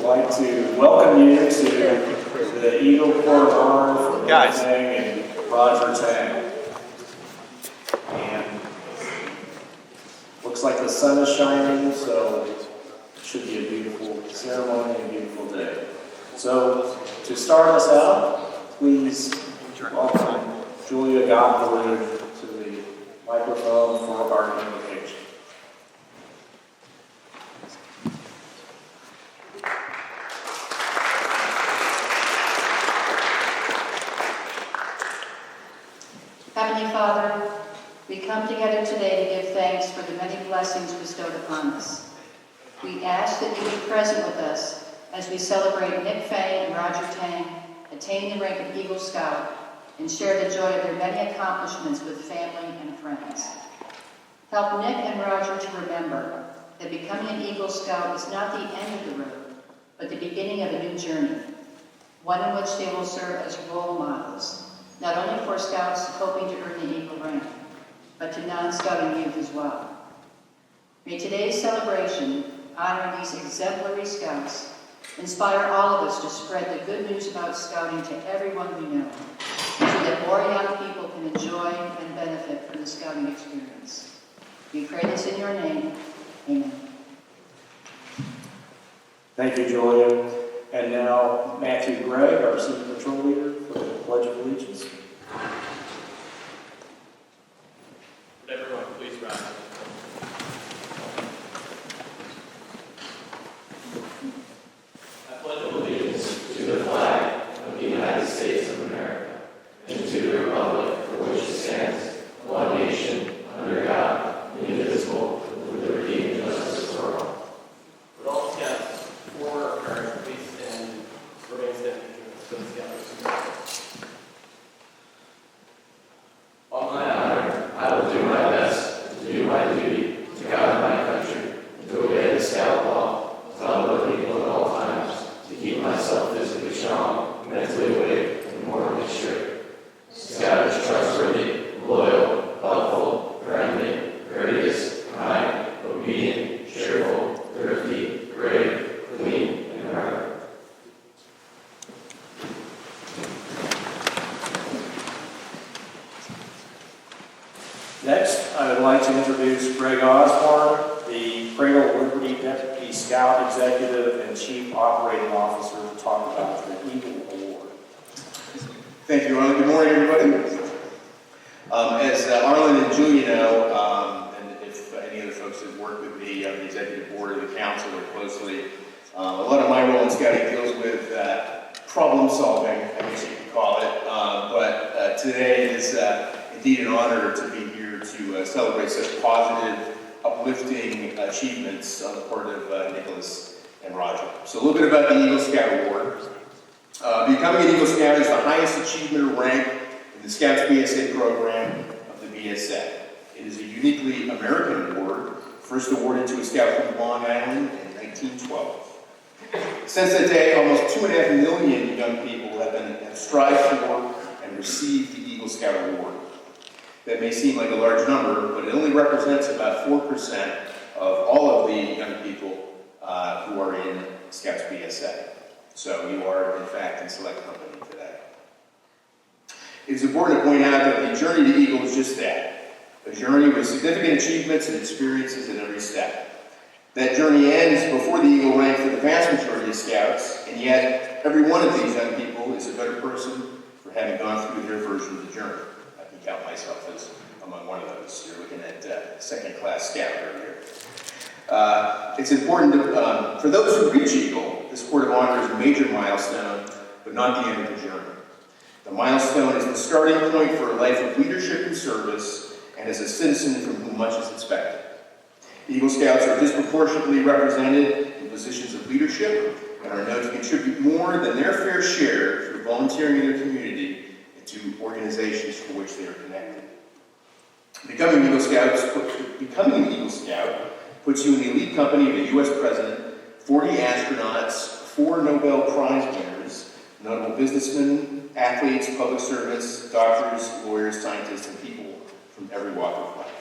like to welcome you to the Eagle Court of Honor for Nick Tang and Roger Tang. And looks like the sun is shining, so it should be a beautiful ceremony and a beautiful day. So to start us out, please welcome Julia Godfrey to the microphone for our invocation. Heavenly Father, we come together today to give thanks for the many blessings bestowed upon us. We ask that you be present with us as we celebrate Nick Fang and Roger Tang attaining the rank of Eagle Scout and share the joy of their many accomplishments with family and friends. Help Nick and Roger to remember that becoming an Eagle Scout is not the end of the road, but the beginning of a new journey, one in which they will serve as role models, not only for Scouts hoping to earn the Eagle rank, but to non-Scouting youth as well. May today's celebration, honoring these exemplary Scouts, inspire all of us to spread the good news about Scouting to everyone we know, so that more young people can enjoy and benefit from the Scouting experience. We pray this in your name. Amen. Thank you, Julia. And now, Matthew Gregg, our Senior Patrol Leader, for the Pledge of Allegiance. Would everyone please rise? I pledge allegiance to the flag of the United States of America and to the republic for which it stands, one nation, under God, indivisible, with liberty and justice for all. Would all Scouts, former or current, please stand, remain standing for the Scouts. On my honor, I will do my best to do my duty to guard my country and to obey the Scout law, follow the people at all times, to keep myself physically strong, mentally awake, and morally straight. Scout is trustworthy, loyal, helpful, friendly, courteous, kind, obedient, cheerful, thrifty, brave, clean, and alert. Next, I would like to introduce Greg Osborne, the Cradle of Liberty Deputy Scout Executive and Chief Operating Officer, to talk about the Eagle Award. Thank you, Arlen. Good morning, everybody. As Arlen and Julia know, and if any of the folks that work with me on the executive board or the council work closely, a lot of my role in Scouting deals with problem solving, I guess you could call it. But today is indeed an honor to be here to celebrate such positive, uplifting achievements on the part of Nicholas and Roger. So a little bit about the Eagle Scout Award. Becoming an Eagle Scout is the highest achievement or rank in the Scouts BSA program of the BSA. It is a uniquely American award, first awarded to a Scout from Long Island in 1912. Since that day, almost 2.5 million young people have strived for and received the Eagle Scout Award. That may seem like a large number, but it only represents about 4% of all of the young people who are in Scouts BSA. So you are, in fact, in select company today. It is important to point out that the journey to Eagle is just that, a journey with significant achievements and experiences at every step. That journey ends before the Eagle rank for the vast majority of Scouts, and yet every one of these young people is a better person for having gone through their version of the journey. I can count myself as among one of those. You're looking at second-class Scout right here. It's important to, for those who reach Eagle, this Court of Honor is a major milestone, but not the end of the journey. The milestone is the starting point for a life of leadership and service, and as a citizen from whom much is expected. Eagle Scouts are disproportionately represented in positions of leadership and are known to contribute more than their fair share through volunteering in their community and to organizations for which they are connected. Becoming an Eagle Scout puts you in the elite company of a U.S. president, 40 astronauts, 4 Nobel Prize winners, notable businessmen, athletes, public servants, doctors, lawyers, scientists, and people from every walk of life.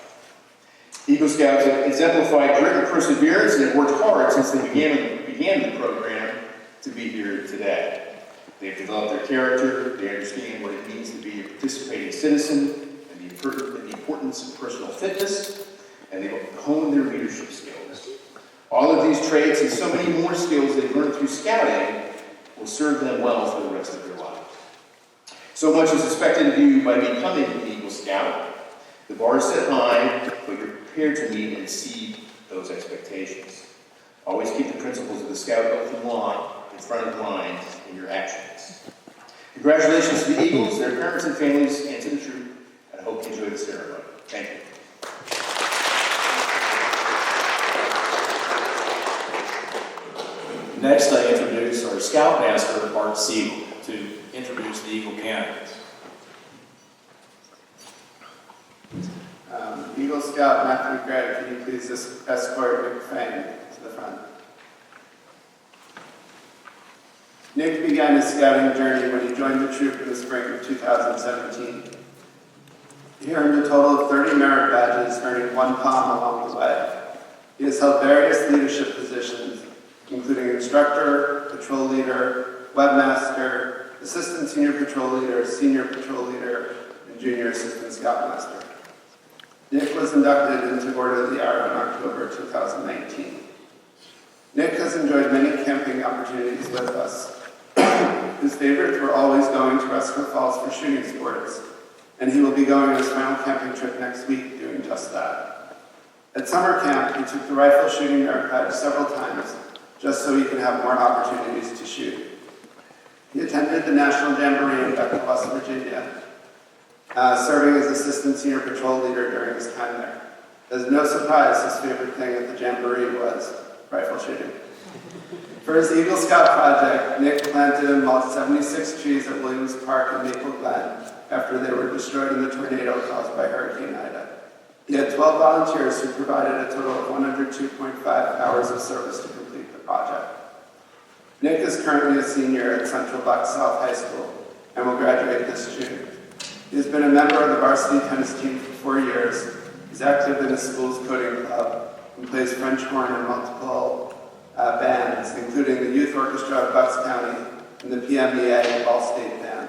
Eagle Scouts have exemplified grit and perseverance and have worked hard since they began the program to be here today. They've developed their character, they understand what it means to be a participating citizen, and the importance of personal fitness, and they've honed their leadership skills. All of these traits and so many more skills they've learned through scouting will serve them well for the rest of their lives. So much is expected of you by becoming an Eagle Scout. The bar is set high, but you're prepared to meet and exceed those expectations. Always keep the principles of the Scout oath and law in front of mind in your actions. Congratulations to the Eagles, their parents and families, and to the troop, and I hope you enjoy the ceremony. Thank you. Next, I introduce our Scoutmaster, Art Siegel, to introduce the Eagle candidates. Eagle Scout Matthew Gregg, can you please escort Nick Fang to the front? Nick began his scouting journey when he joined the troop in the spring of 2017. He earned a total of 30 merit badges, earning 1 palm along the way. He has held various leadership positions, including instructor, patrol leader, webmaster, assistant senior patrol leader, senior patrol leader, and junior assistant scoutmaster. Nick was inducted into Order of the Arrow in October 2019. Nick has enjoyed many camping opportunities with us. His favorites were always going to Rescue Falls for shooting sports, and he will be going on his final camping trip next week doing just that. At summer camp, he took the rifle shooting merit badge several times, just so he could have more opportunities to shoot. He attended the National Jamboree in Beckley, West Virginia, serving as assistant senior patrol leader during his time there. As no surprise, his favorite thing at the Jamboree was rifle shooting. For his Eagle Scout project, Nick planted and mulched 76 trees at Williams Park in Maple Glen after they were destroyed in the tornado caused by Hurricane Ida. He had 12 volunteers who provided a total of 102.5 hours of service to complete the project. Nick is currently a senior at Central Bucks South High School and will graduate this June. He has been a member of the varsity tennis team for 4 years. He's active in his school's coding club and plays French horn in multiple bands, including the Youth Orchestra of Bucks County and the PMEA All-State Band.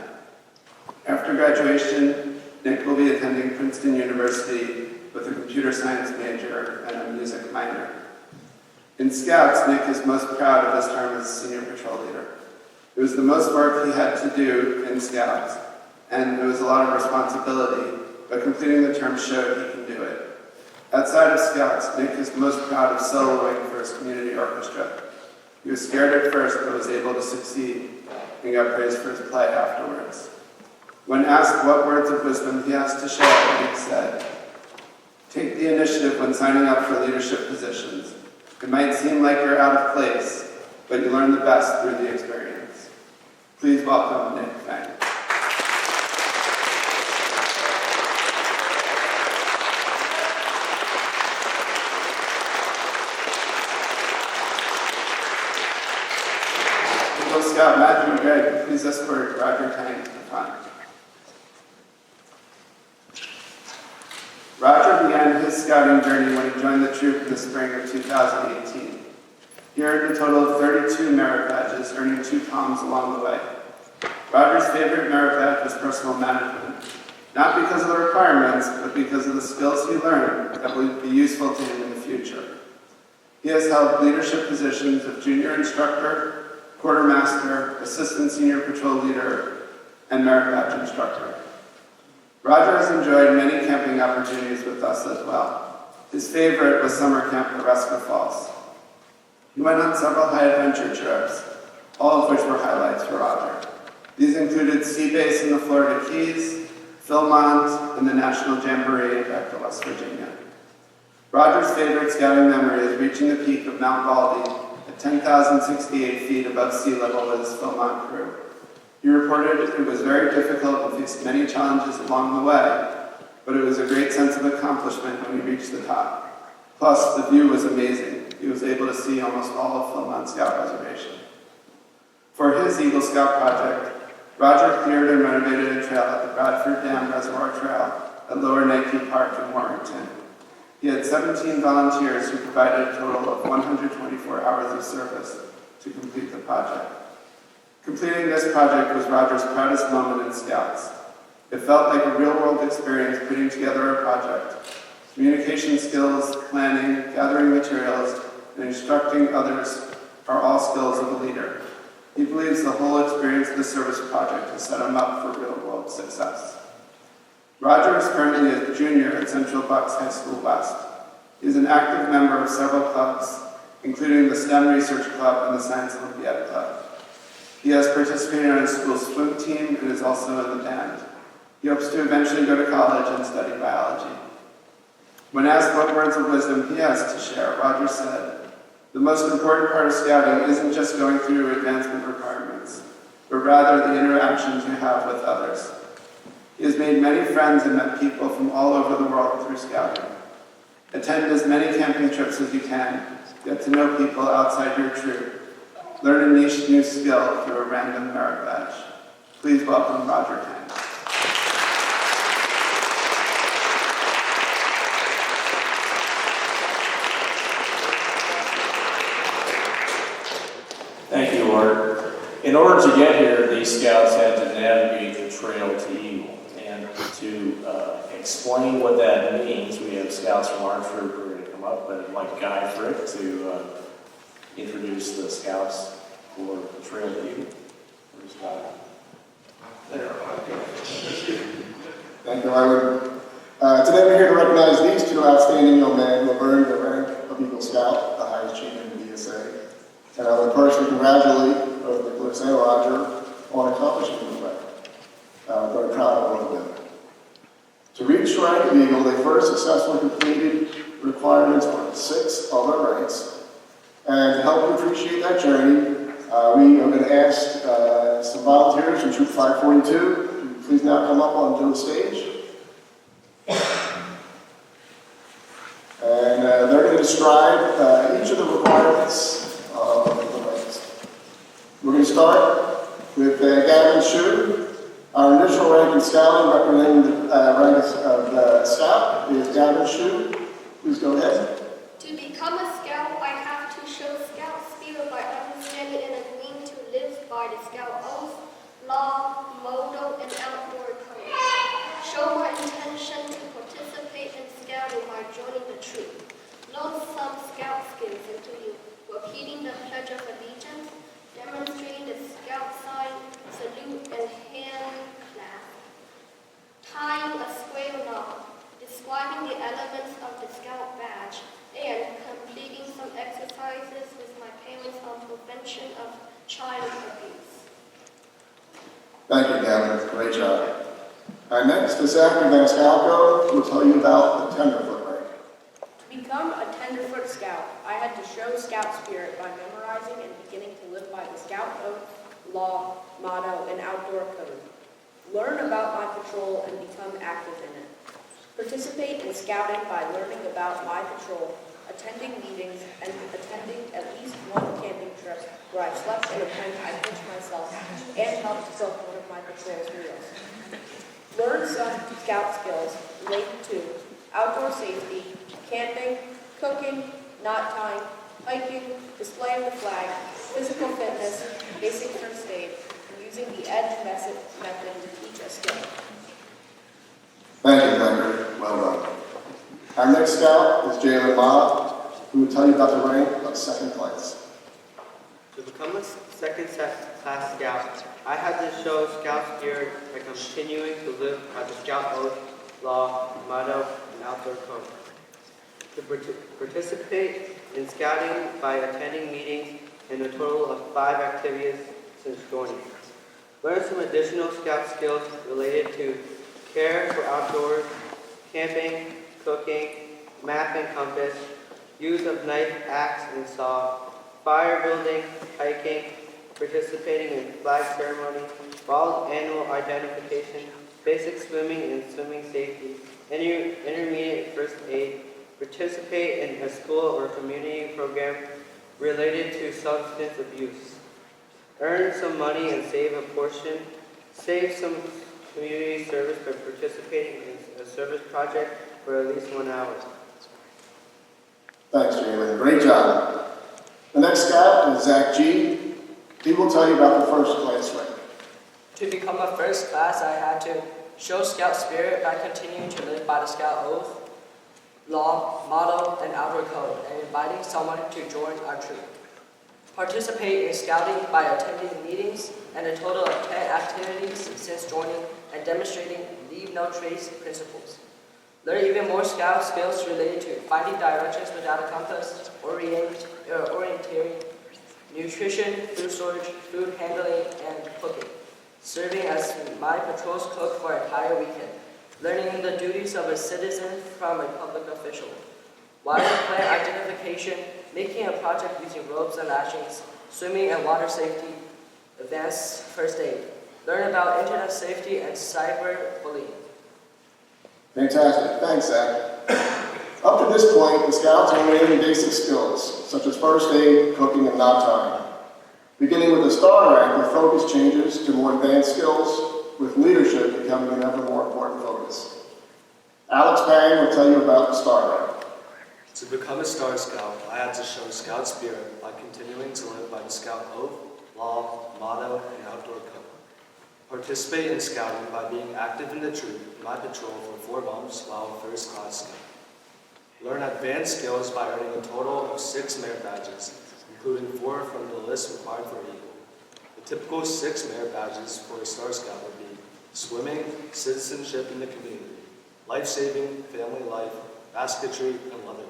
After graduation, Nick will be attending Princeton University with a computer science major and a music minor. In Scouts, Nick is most proud of his term as senior patrol leader. It was the most work he had to do in Scouts, and it was a lot of responsibility, but completing the term showed he can do it. Outside of Scouts, Nick is most proud of soloing for his community orchestra. He was scared at first, but was able to succeed and got praised for his play afterwards. When asked what words of wisdom he has to share, Nick said, "Take the initiative when signing up for leadership positions. It might seem like you're out of place, but you learn the best through the experience." Please welcome Nick Fang. Eagle Scout Matthew Gregg, please escort Roger Tang to the front. Roger began his scouting journey when he joined the troop in the spring of 2018. He earned a total of 32 merit badges, earning 2 palms along the way. Roger's favorite merit badge was personal management, not because of the requirements, but because of the skills he learned that would be useful to him in the future. He has held leadership positions of junior instructor, quartermaster, assistant senior patrol leader, and merit badge instructor. Roger has enjoyed many camping opportunities with us as well. His favorite was summer camp at Rescue Falls. He went on several high adventure trips, all of which were highlights for Roger. These included Sea Base in the Florida Keys, Philmont, and the National Jamboree in Beckley, West Virginia. Roger's favorite scouting memory is reaching the peak of Mount Baldy at 10,068 feet above sea level with his Philmont crew. He reported it was very difficult and faced many challenges along the way, but it was a great sense of accomplishment when he reached the top. Plus, the view was amazing. He was able to see almost all of Philmont Scout Reservation. For his Eagle Scout project, Roger cleared and renovated a trail at the Bradford Dam Reservoir Trail at Lower Nike Park in Warrington. He had 17 volunteers who provided a total of 124 hours of service, to complete the project. Completing this project was Roger's proudest moment in Scouts. It felt like a real-world experience putting together a project. Communication skills, planning, gathering materials, and instructing others are all skills of a leader. He believes the whole experience of the service project has set him up for real-world success. Roger is currently a junior at Central Bucks High School West. He is an active member of several clubs, including the STEM Research Club and the Science Olympiad Club. He has participated on his school's swim team and is also in the band. He hopes to eventually go to college and study biology. When asked what words of wisdom he has to share, Roger said, "The most important part of scouting isn't just going through advancement requirements, but rather the interactions you have with others." He has made many friends and met people from all over the world through scouting. Attend as many camping trips as you can, get to know people outside your troop, learn a niche new skill through a random merit badge. Please welcome Roger Kane. Thank you, Art. In order to get here, these scouts had to navigate the trail to Eagle. And to explain what that means, we have scouts from our troop who are going to come up, but I'd like Guy Frick to introduce the scouts for the trail to Eagle. Where's Guy? There, okay. Thank you, Ivan. Today we're here to recognize these two outstanding young men who have earned the rank of Eagle Scout, the highest achievement in the BSA. And I would personally congratulate both Nicholas and Roger on accomplishing the rank. I'm very proud of both of them. To reach rank of Eagle, they first successfully completed requirements for 6 other ranks. And to help you appreciate that journey, we are going to ask some volunteers from Troop 542 to please now come up onto the stage. And they're going to describe each of the requirements of the ranks. We're going to start with Gavin Shue. Our initial rank in scouting, representing the rank of scout, is Gavin Shue. Please go ahead. To become a scout, I have to show scout spirit by understanding and agreeing to live by the scout oath, law, motto, and outdoor code. Show my intention to participate in scouting by joining the troop. Learn some scout skills, including repeating the Pledge of Allegiance, demonstrating the scout sign, salute, and hand clasp. Tying a square knot, describing the elements of the scout badge, and completing some exercises with my parents on prevention of child abuse. Thank you, Gavin. Great job. Next, this afternoon, Scoutco will tell you about the tenderfoot rank. To become a tenderfoot scout, I had to show scout spirit by memorizing and beginning to live by the scout oath, law, motto, and outdoor code. Learn about my patrol and become active in it. Participate in scouting by learning about my patrol, attending meetings, and attending at least one camping trip where I slept in a tent I pitched myself and helped cook one of my patrol's meals. Learn some scout skills related to outdoor safety, camping, cooking, knot tying, hiking, displaying the flag, physical fitness, basic first aid, and using the EDGE method to teach a skill. Thank you, Leonard. Well done. Our next scout is Jalen Ma, who will tell you about the rank of second class. To become a second-class scout, I had to show scout spirit by continuing to live by the scout oath, law, motto, and outdoor code. To participate in scouting by attending meetings in a total of 5 activities since joining. Learn some additional scout skills related to care for outdoors, camping, cooking, map and compass, use of knife, axe, and saw, fire building, hiking, participating in flag ceremony, bald animal identification, basic swimming and swimming safety, intermediate first aid, participate in a school or community program related to substance abuse, earn some money and save a portion, save some community service by participating in a service project for at least 1 hour. Thanks, Jalen. Great job. The next scout is Zach G. He will tell you about the first class rank. To become a first class, I had to show Scout spirit by continuing to live by the Scout oath, law, motto, and outdoor code, and inviting someone to join our troop. Participate in Scouting by attending meetings and a total of 10 activities since joining and demonstrating leave no trace principles. Learn even more Scout skills related to finding directions without a compass, orienteering, nutrition, food storage, food handling, and cooking. Serving as my patrol's cook for an entire weekend. Learning the duties of a citizen from a public official. Wildlife plant identification, making a project using ropes and lashings, swimming and water safety, advanced first aid. Learn about internet safety and cyber bullying. Fantastic. Thanks, Zach. Up to this point, the Scouts are learning basic skills, such as first aid, cooking, and knot tying. Beginning with the star rank, the focus changes to more advanced skills, with leadership becoming an ever more important focus. Alex Pang will tell you about the star rank. To become a Star Scout, I had to show Scout spirit by continuing to live by the Scout oath, law, motto, and outdoor code. Participate in Scouting by being active in the troop in my patrol for 4 months while a first class Scout. Learn advanced skills by earning a total of 6 merit badges, including 4 from the list required for Eagle. The typical 6 merit badges for a Star Scout would be swimming, citizenship in the community, life-saving, family life, basketry, and leatherwork.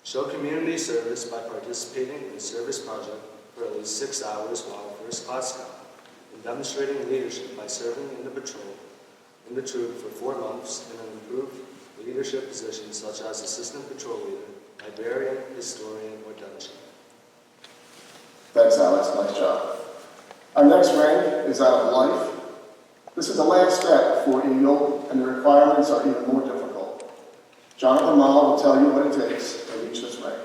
Show community service by participating in a service project for at least 6 hours while a first class Scout, and demonstrating leadership by serving in the patrol in the troop for 4 months in an improved leadership position such as assistant patrol leader, librarian, historian, or dungeon. Thanks, Alex. Nice job. Our next rank is out of life. This is the last step for Eagle, and the requirements are even more difficult. Jonathan Mall will tell you what it takes to reach this rank.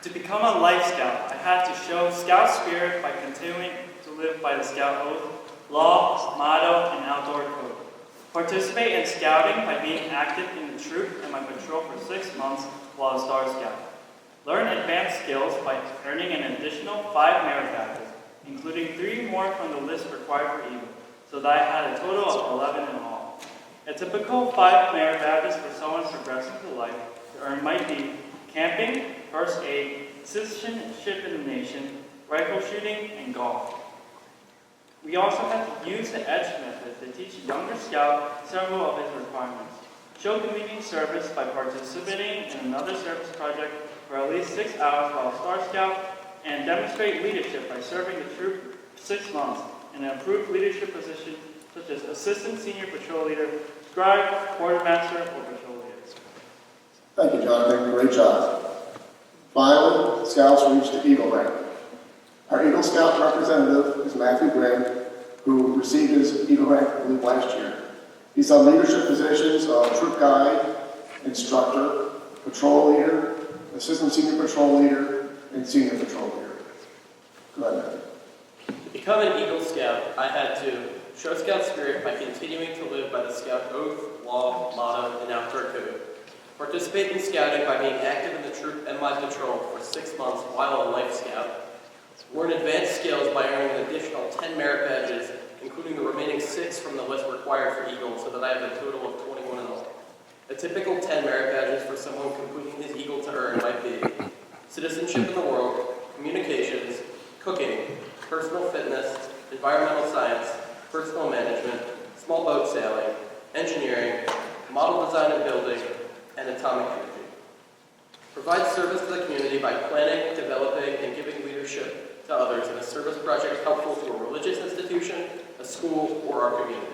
To become a Life Scout, I had to show Scout spirit by continuing to live by the Scout oath, law, motto, and outdoor code. Participate in Scouting by being active in the troop and my patrol for 6 months while a Star Scout. Learn advanced skills by earning an additional 5 merit badges, including 3 more from the list required for Eagle, so that I had a total of 11 in all. A typical 5 merit badges for someone progressing through life to earn might be camping, first aid, citizenship in the nation, rifle shooting, and golf. We also have to use the EDGE method to teach a younger scout several of his requirements. Show community service by participating in another service project for at least 6 hours while a Star Scout, and demonstrate leadership by serving the troop for 6 months in an improved leadership position such as Assistant Senior Patrol Leader, Scribe, Quartermaster, or Patrol Leader. Thank you, Jonathan. Great job. Finally, Scouts reach the Eagle rank. Our Eagle Scout representative is Matthew Graham, who received his Eagle rank, I believe, last year. He's held leadership positions of troop guide, instructor, patrol leader, assistant senior patrol leader, and senior patrol leader. Go ahead, Matthew. To become an Eagle Scout, I had to show Scout spirit by continuing to live by the Scout oath, law, motto, and outdoor code. Participate in Scouting by being active in the troop and my patrol for 6 months while a Life Scout. Learn advanced skills by earning an additional 10 merit badges, including the remaining 6 from the list required for Eagle, so that I have a total of 21 in all. A typical 10 merit badges for someone completing his Eagle to earn might be citizenship in the world, communications, cooking, personal fitness, environmental science, personal management, small boat sailing, engineering, model design and building, and atomic energy. Provide service to the community by planning, developing, and giving leadership to others in a service project helpful to a religious institution, a school, or our community.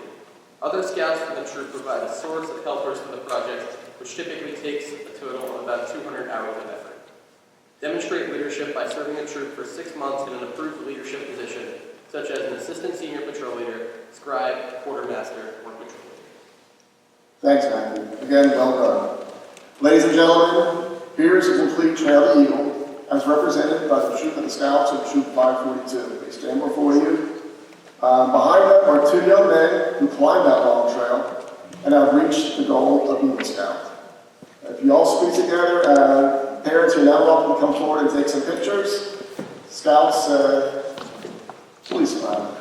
Other Scouts from the troop provide a source of helpers for the project, which typically takes a total of about 200 hours of effort. Demonstrate leadership by serving the troop for 6 months in an approved leadership position, such as an assistant senior patrol leader, scribe, quartermaster, or patrol leader. Thanks, Matthew. Again, well done. Ladies and gentlemen, here is a complete Trail to Eagle, as represented by the Troop of the Scouts of Troop 542. They stand before you. Behind them are 2 young men who climbed that long trail and have reached the goal of Eagle Scout. If you all speak together, Parents are now welcome to come forward and take some pictures. Scouts, please smile.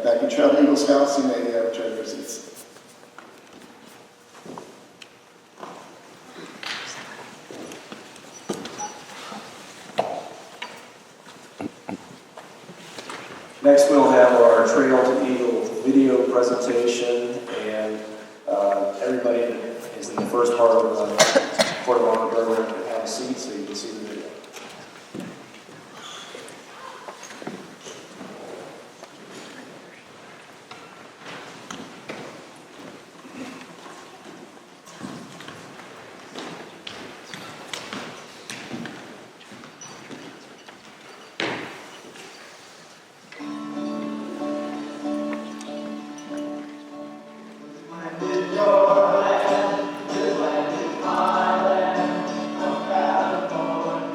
Thank you, Trail Eagle Scouts. You may return your seats. Next, we'll have our Trail to Eagle video presentation, and everybody that is in the first part of the Court of Honor program can have a seat so you can see the video. Your land is my land, no matter more.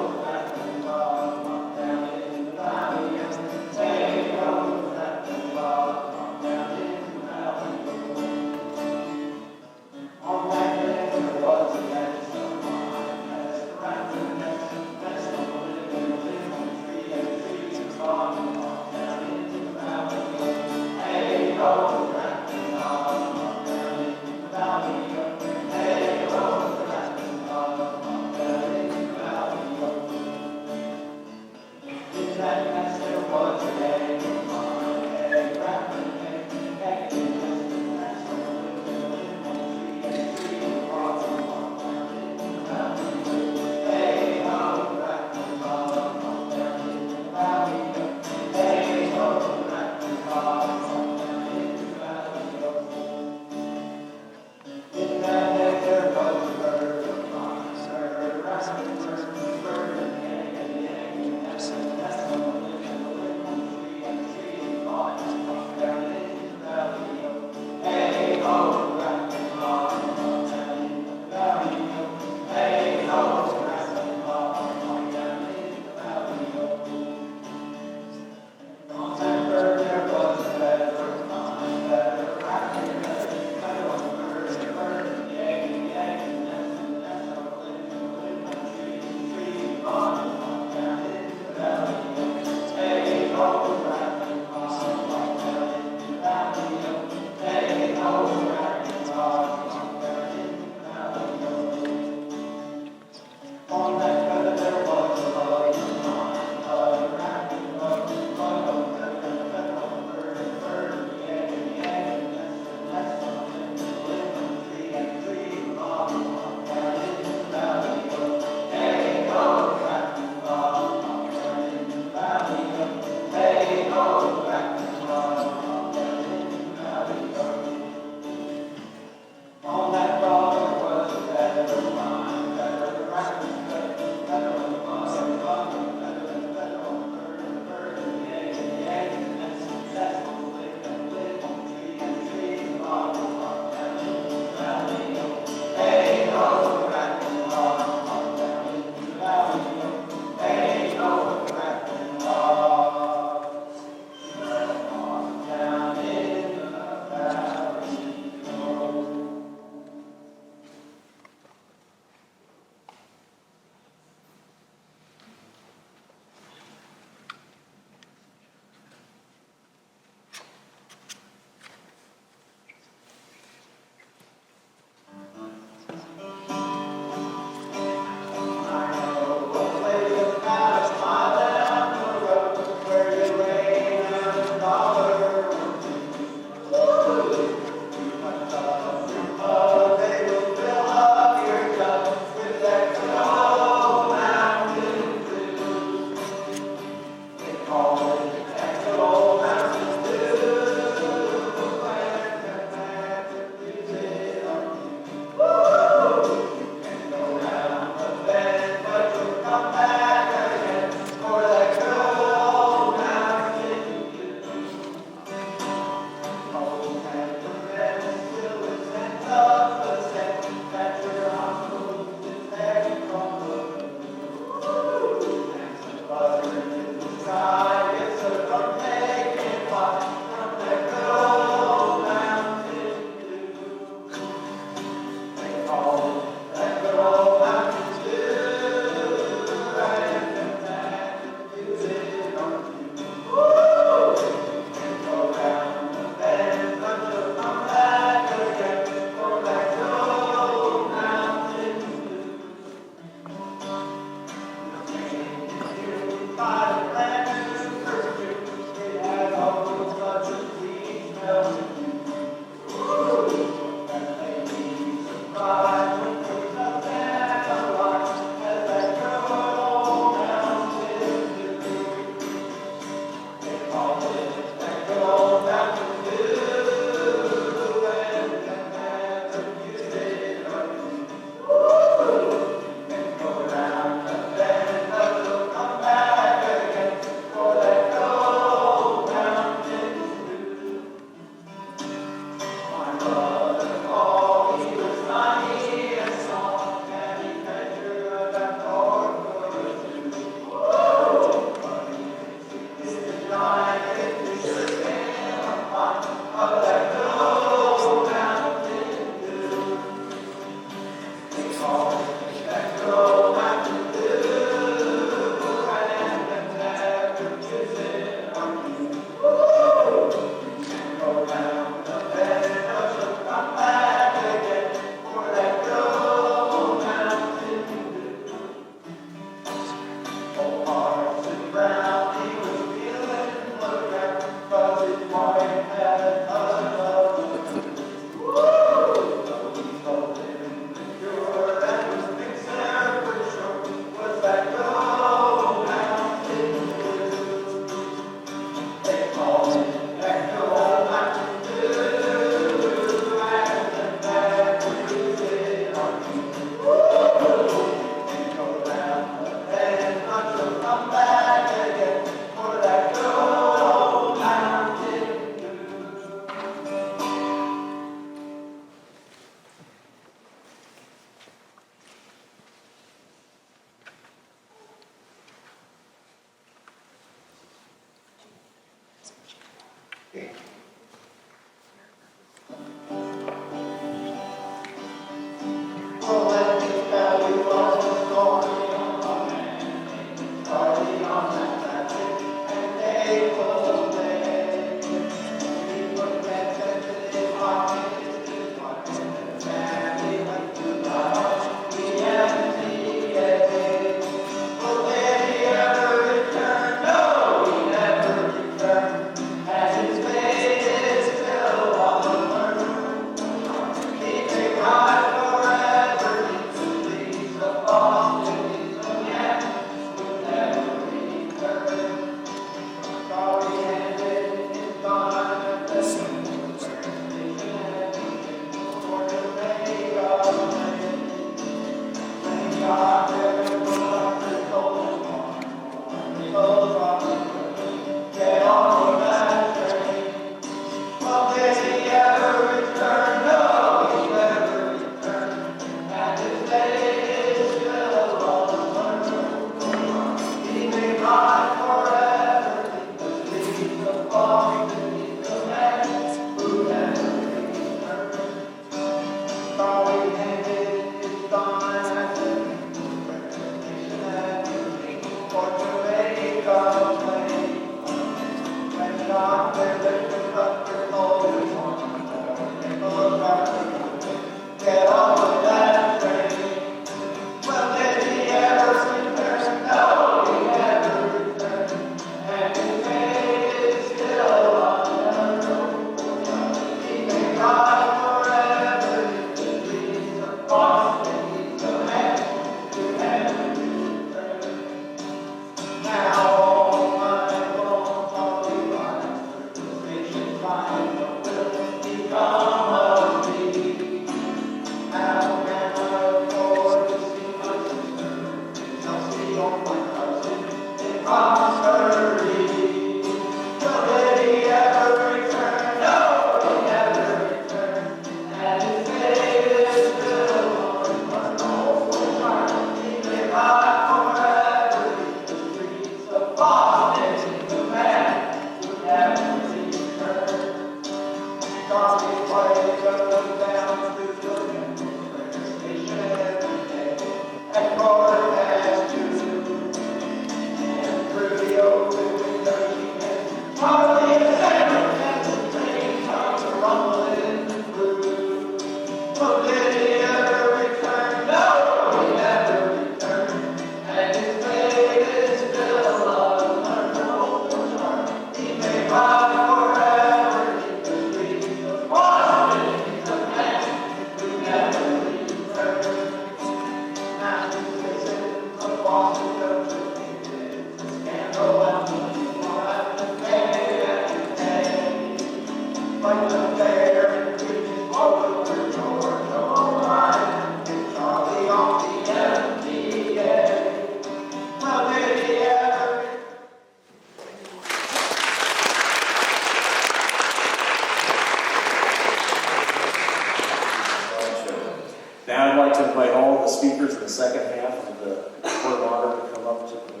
Now I'd like to invite all the speakers in the second half of the Court of Honor to come up to the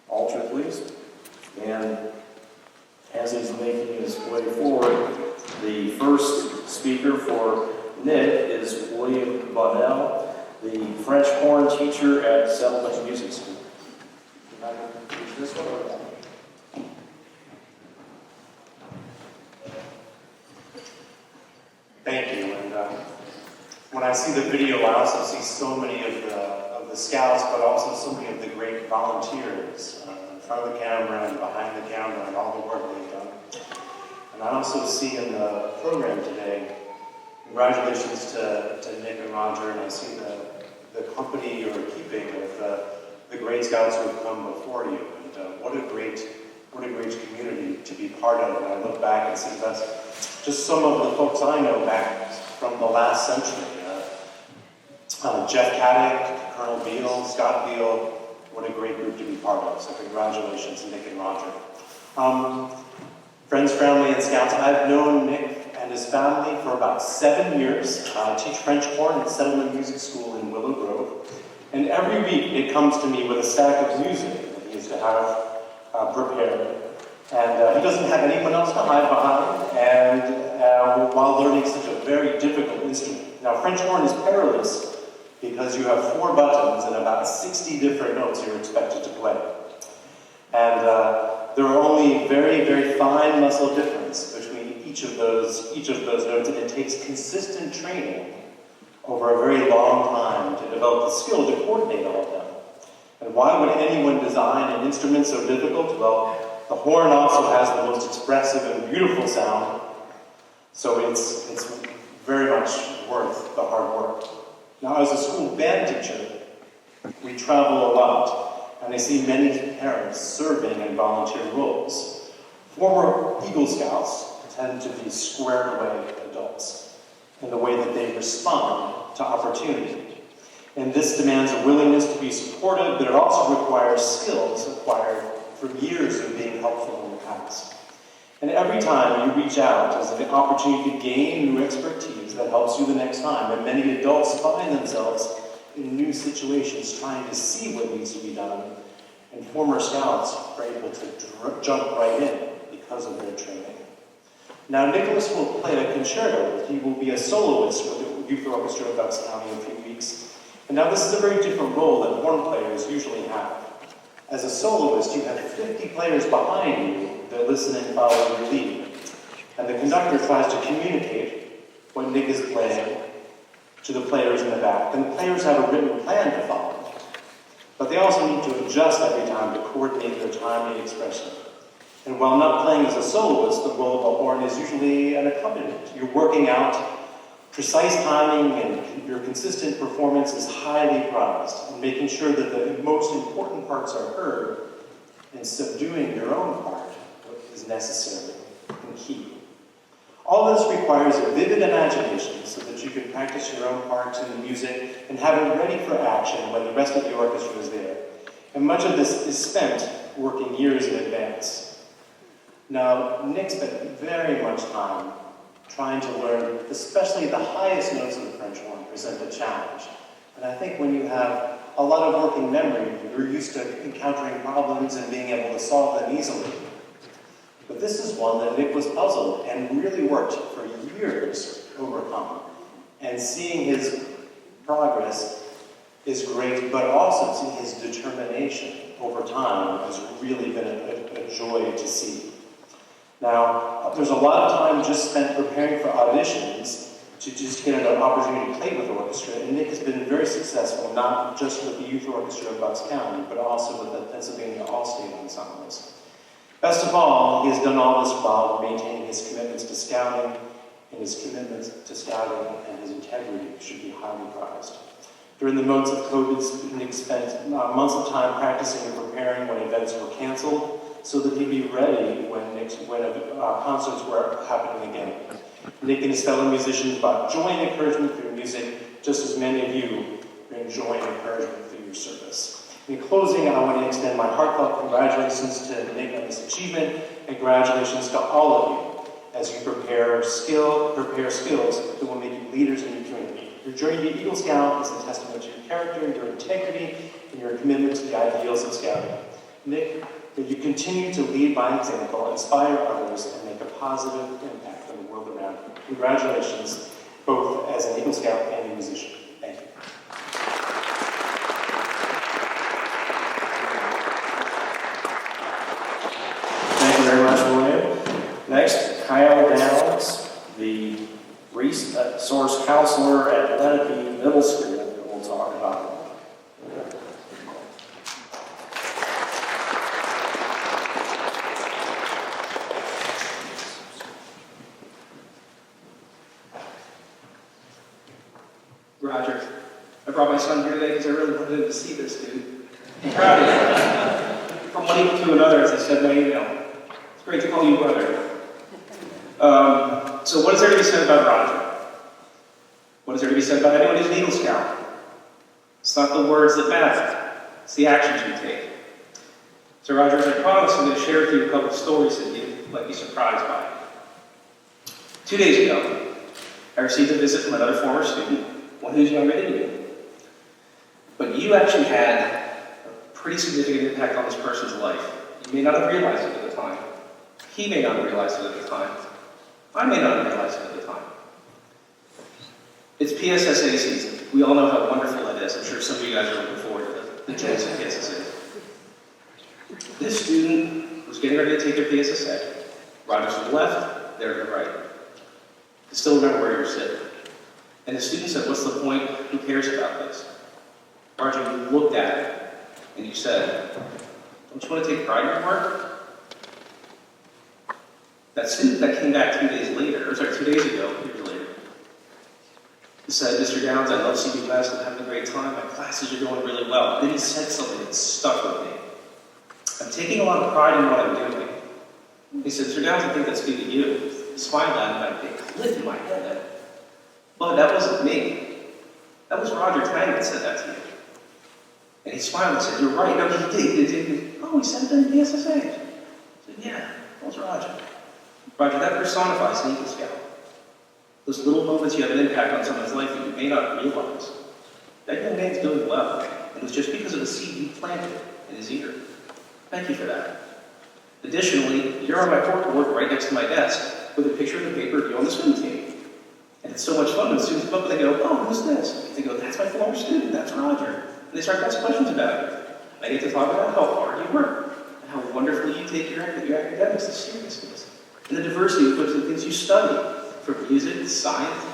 altar, please. And as he's making his way forward, the first speaker for Nick is William Bonnell, the French horn teacher at Settlement Music School. Can I use this one or that one? Thank you. And when I see the video, I also see so many of the scouts, but also so many of the great volunteers in front of the camera and behind the camera and all the work they've done. And I also see in the program today, congratulations to Nick and Roger, and I see the company you're keeping with the great scouts who have come before you. And what a great community to be part of. And I look back and see that's just some of the folks I know back from the last century. Jeff Caddick, Colonel Beal, Scott Beal, what a great group to be part of. So congratulations, Nick and Roger. Friends, family, and scouts, I've known Nick and his family for about 7 years. I teach French horn at Settlement Music School in Willow Grove. And every week it comes to me with a stack of music that he used to have prepared. And he doesn't have anyone else to hide behind, and while learning such a very difficult instrument. Now, French horn is perilous because you have 4 buttons and about 60 different notes you're expected to play. And there are only very, very fine muscle difference between each of those notes, and it takes consistent training over a very long time to develop the skill to coordinate all of them. And why would anyone design an instrument so difficult? Well, the horn also has the most expressive and beautiful sound, so it's very much worth the hard work. Now, as a school band teacher, we travel a lot, and I see many parents serving in volunteer roles. Former Eagle Scouts tend to be squared-away adults in the way that they respond to opportunity. And this demands a willingness to be supportive, but it also requires skills acquired from years of being helpful in the past. And every time you reach out is an opportunity to gain new expertise that helps you the next time. And many adults find themselves in new situations trying to see what needs to be done. And former scouts are able to jump right in because of their training. Now, Nicholas will play a concerto. He will be a soloist with the Youth Orchestra of Bucks County in a few weeks. And now this is a very different role than horn players usually have. As a soloist, you have 50 players behind you that listen and follow your lead. And the conductor tries to communicate what Nick is playing to the players in the back. And the players have a written plan to follow. But they also need to adjust every time to coordinate their timely expression. And while not playing as a soloist, the role of a horn is usually an accompaniment. You're working out precise timing, and your consistent performance is highly prized, and making sure that the most important parts are heard and subduing your own part is necessary and key. All this requires a vivid imagination so that you can practice your own parts in the music and have it ready for action when the rest of the orchestra is there. And much of this is spent working years in advance. Now, Nick spent very much time trying to learn, especially the highest notes of the French horn present a challenge. And I think when you have a lot of working memory, you're used to encountering problems and being able to solve them easily. But this is one that Nick was puzzled and really worked for years to overcome. And seeing his progress is great, but also seeing his determination over time has really been a joy to see. Now, there's a lot of time just spent preparing for auditions to just get an opportunity to play with the orchestra, and Nick has been very successful, not just with the Youth Orchestra of Bucks County, but also with the Pennsylvania All-State Ensembles. Best of all, he has done all this while maintaining his commitments to scouting, and his commitments to scouting and his integrity should be highly prized. During the months of COVID, Nick spent months of time practicing and preparing when events were canceled, so that he'd be ready when concerts were happening again. Nick and his fellow musicians brought joy and encouragement through music, just as many of you bring joy and encouragement through your service. In closing, I want to extend my heartfelt congratulations to Nick on this achievement, and congratulations to all of you as you prepare skills that will make you leaders in your community. Your journey to be Eagle Scout is a testament to your character, your integrity, and your commitment to the ideals of scouting. Nick, that you continue to lead by example, inspire others, and make a positive impact on the world around you. Congratulations, both as an Eagle Scout and a musician. Thank you. Thank you very much, William. Next, Kyle Downs, the resource counselor at Lenape Middle School, that we'll talk about. Roger, I brought my son here today because I really wanted him to see this, dude. I'm proud of you. From one eagle to another, as I said in my email. It's great to call you brother. So what is there to be said about Roger? What is there to be said about anyone who's an Eagle Scout? It's not the words that matter. It's the actions you take. So Roger, as I promised, I'm going to share with you a couple of stories that you might be surprised by. 2 days ago, I received a visit from another former student, one who's younger than you. But you actually had a pretty significant impact on this person's life. You may not have realized it at the time. He may not have realized it at the time. I may not have realized it at the time. It's PSSA season. We all know how wonderful that is. I'm sure some of you guys are looking forward to the joys of PSSA. This student was getting ready to take their PSSA. Roger's to the left, they're to the right. I still remember where you were sitting. And the student said, "What's the point? Who cares about this?" Roger, you looked at it and you said, "Don't you want to take pride in your work?" That student that came back 2 days later, or sorry, 2 days ago, years later, he said, "Mr. Downs, I love CB West, I'm having a great time, my classes are going really well." And then he said something that stuck with me. "I'm taking a lot of pride in what I'm doing." He said, "Mr. Downs, I think that's due to you." He smiled at me, and I clicked in my head. But that wasn't me. That was Roger Tang that said that to you. And he smiled and said, "You're right." No, he did. Oh, he said it in the SSA. I said, "Yeah, that was Roger." Roger, that personifies an Eagle Scout. Those little moments you have an impact on someone's life that you may not realize. That young man's doing well, and it was just because of the seed you planted in his ear. Thank you for that. Additionally, you're on my corkboard right next to my desk with a picture of the paper of you on the swim team. And it's so much fun when the students come up and they go, "Oh, who's this?" They go, "That's my former student, that's Roger." And they start asking questions about it. I get to talk about how hard you work, and how wonderfully you take your academics, the seriousness, and the diversity of the things you study, from music, science,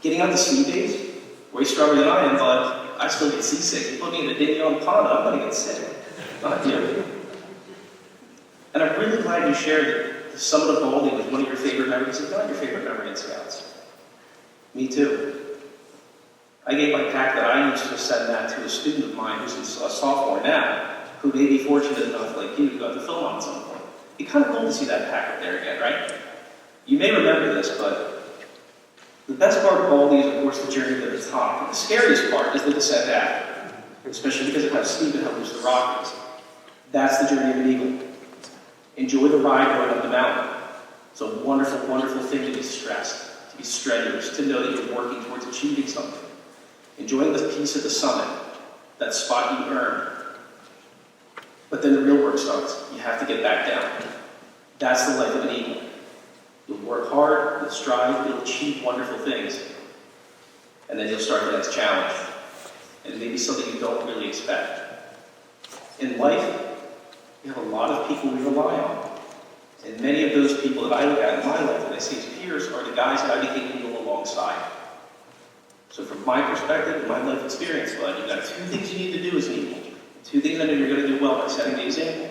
getting out to ski days. Way stronger than I am, but I still get seasick. You put me in a dinghy on the pond, I'm going to get sick. Not you. And I'm really glad you shared that the summit of Baldy was one of your favorite memories, if not your favorite memory in Scouts. Me too. I gave my pack that I used to send that to a student of mine who's a sophomore now, who may be fortunate enough, like you, to go to film on some point. It'd be kind of cool to see that pack up there again, right? You may remember this, but the best part of Baldy is, of course, the journey to the top. And the scariest part is the descent after, especially because of how steep and how loose the rock is. That's the journey of an eagle. Enjoy the ride going up the mountain. It's a wonderful, wonderful thing to be stressed, to be strenuous, to know that you're working towards achieving something. Enjoying the peace at the summit, that spot you earned. But then the real work starts. You have to get back down. That's the life of an eagle. You'll work hard, you'll strive, you'll achieve wonderful things. And then you'll start the next challenge. And maybe something you don't really expect. In life, we have a lot of people we rely on. And many of those people that I look at in my life that I see as peers are the guys that I became eagle alongside. So from my perspective and my life experience, bud, you've got two things you need to do as an eagle. Two things I know you're going to do well by setting the example.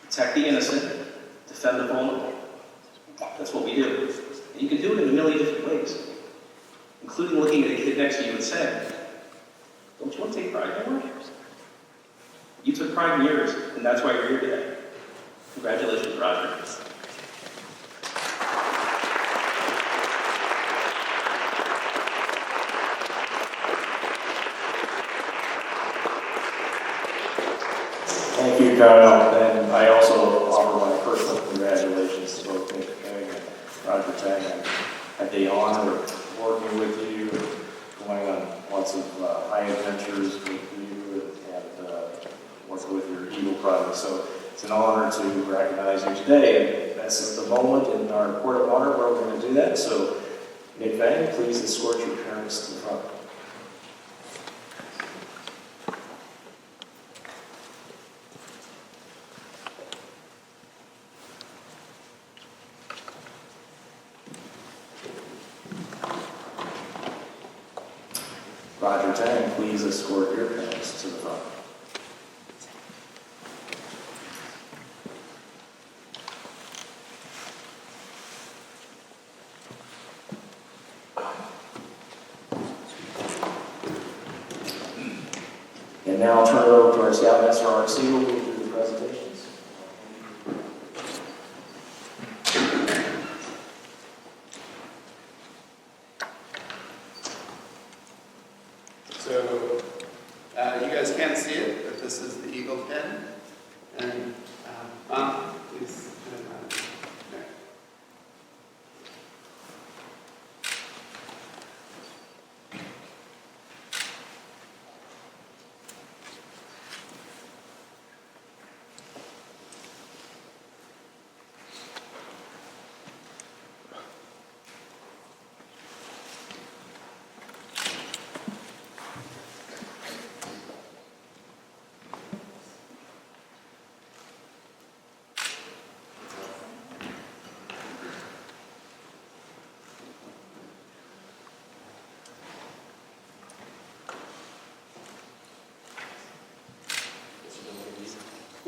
Protect the innocent, defend the vulnerable. That's what we do. And you can do it in a million different ways, including looking at a kid next to you and saying, "Don't you want to take pride in your work?" You took pride in yours, and that's why you're here today. Congratulations, Roger. Thank you, Kyle, and I also offer my personal congratulations to both Nick Kang and Roger Tang. I had the honor of working with you, going on lots of high adventures with you, and working with your Eagle project. So it's an honor to recognize you today, and this is the moment in our Court of Honor where we're going to do that. So, Nick Kang, please escort your parents to the front. Roger Tang, please escort your parents to the front. And now I'll turn it over to our Scoutmaster, Art Siegel, who will do the presentations. So, you guys can't see it, but this is the Eagle pen. And, Mom, please. There.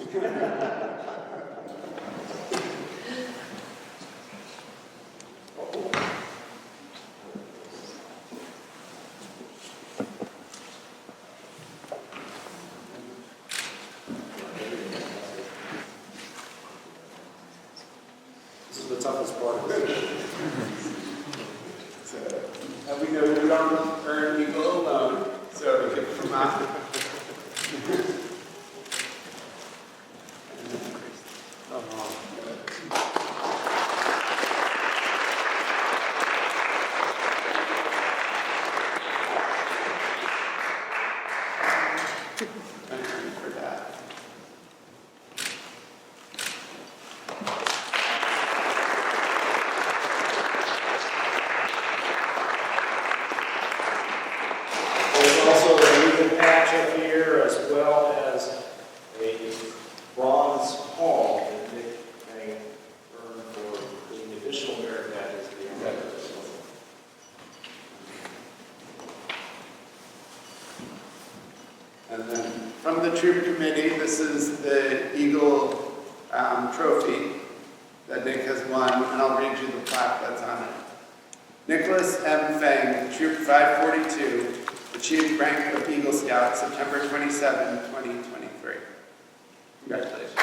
This is the toughest part of it. So, we know we don't earn equal alone, so to get from out. Thank you for that. There's also a ribbon patch up here, as well as a bronze palm that Nick may earn for the additional merit badges that he has. And then from the troop committee, this is the Eagle trophy that Nick has won, and I'll read you the plaque that's on it. Nicholas M. Fang, Troop 542, achieved rank of Eagle Scout September 27, 2023. Congratulations.